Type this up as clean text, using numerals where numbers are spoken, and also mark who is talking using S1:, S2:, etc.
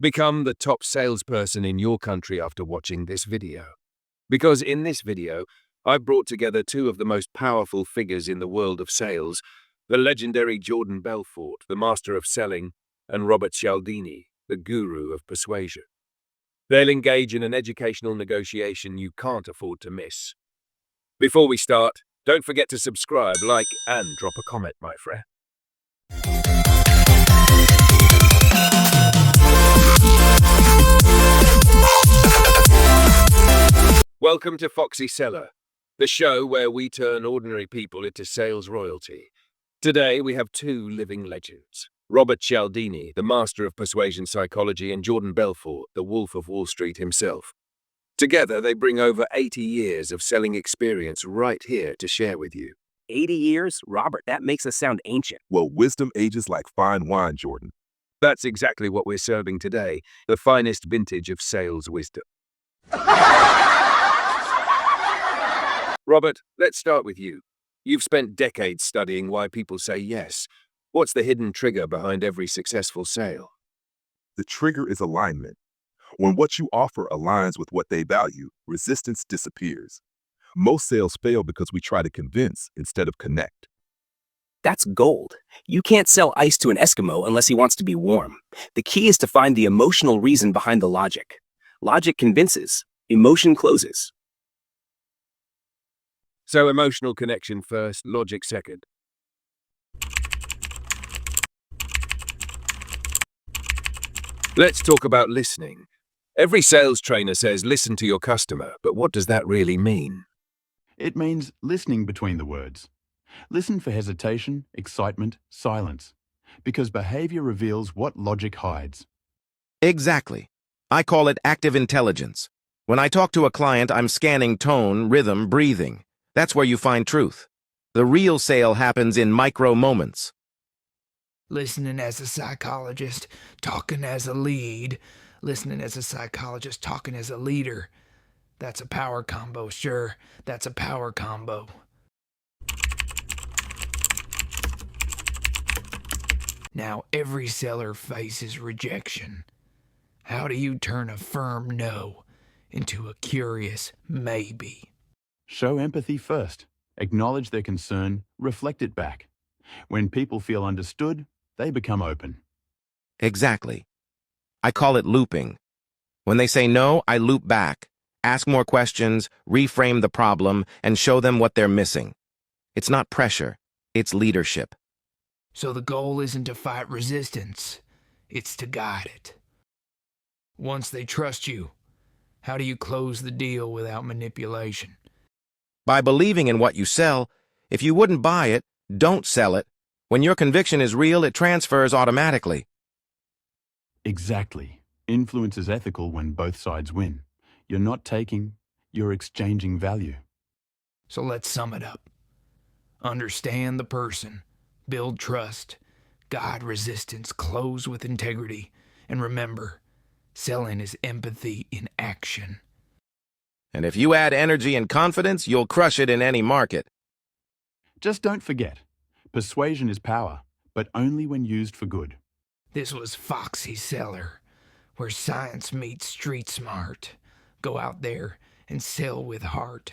S1: Become the top salesperson in your country after watching this video. Because in this video, I've brought together two of the most powerful figures in the world of sales, the legendary Jordan Belfort, the master of selling, and Robert Cialdini, the guru of persuasion. They'll engage in an educational negotiation you can't afford to miss. Before we start, don't forget to subscribe, like, and drop a comment, my friend. Welcome to Foxy Seller, the show where we turn ordinary people into sales royalty. Today we have two living legends, Robert Cialdini, the master of persuasion psychology, and Jordan Belfort, the Wolf of Wall Street himself. Together they bring over 80 years of selling experience right here to share with you.
S2: 80 years? Robert, that makes us sound ancient.
S3: Well, wisdom ages like fine wine, Jordan.
S1: That's exactly what we're serving today, the finest vintage of sales wisdom. Robert, let's start with you. You've spent decades studying why people say yes. What's the hidden trigger behind every successful sale?
S3: The trigger is alignment. When what you offer aligns with what they value, resistance disappears. Most sales fail because we try to convince instead of connect.
S2: That's gold. You can't sell ice to an Eskimo unless he wants to be warm. The key is to find the emotional reason behind the logic. Logic convinces, emotion closes.
S1: So emotional connection first, logic second. Let's talk about listening. Every sales trainer says listen to your customer, but what does that really mean?
S4: It means listening between the words. Listen for hesitation, excitement, silence, because behavior reveals what logic hides.
S5: Exactly. I call it active intelligence. When I talk to a client, I'm scanning tone, rhythm, breathing. That's where you find truth. The real sale happens in micro moments.
S6: Listening as a psychologist, talking as a lead. Listening as a psychologist, talking as a leader. That's a power combo, sure. That's a power combo. Now, every seller faces rejection. How do you turn a firm no into a curious maybe?
S4: Show empathy first. Acknowledge their concern, reflect it back. When people feel understood, they become open.
S5: Exactly. I call it looping. When they say no, I loop back, ask more questions, reframe the problem, and show them what they're missing. It's not pressure, it's leadership.
S6: So the goal isn't to fight resistance, it's to guide it. Once they trust you, how do you close the deal without manipulation?
S5: By believing in what you sell. If you wouldn't buy it, don't sell it. When your conviction is real, it transfers automatically.
S4: Exactly. Influence is ethical when both sides win. You're not taking, you're exchanging value.
S6: So let's sum it up. Understand the person, build trust, guide resistance, close with integrity, and remember, selling is empathy in action.
S5: And if you add energy and confidence, you'll crush it in any market.
S4: Just don't forget, persuasion is power, but only when used for good.
S6: This was Foxy Seller, where science meets street smart. Go out there and sell with heart.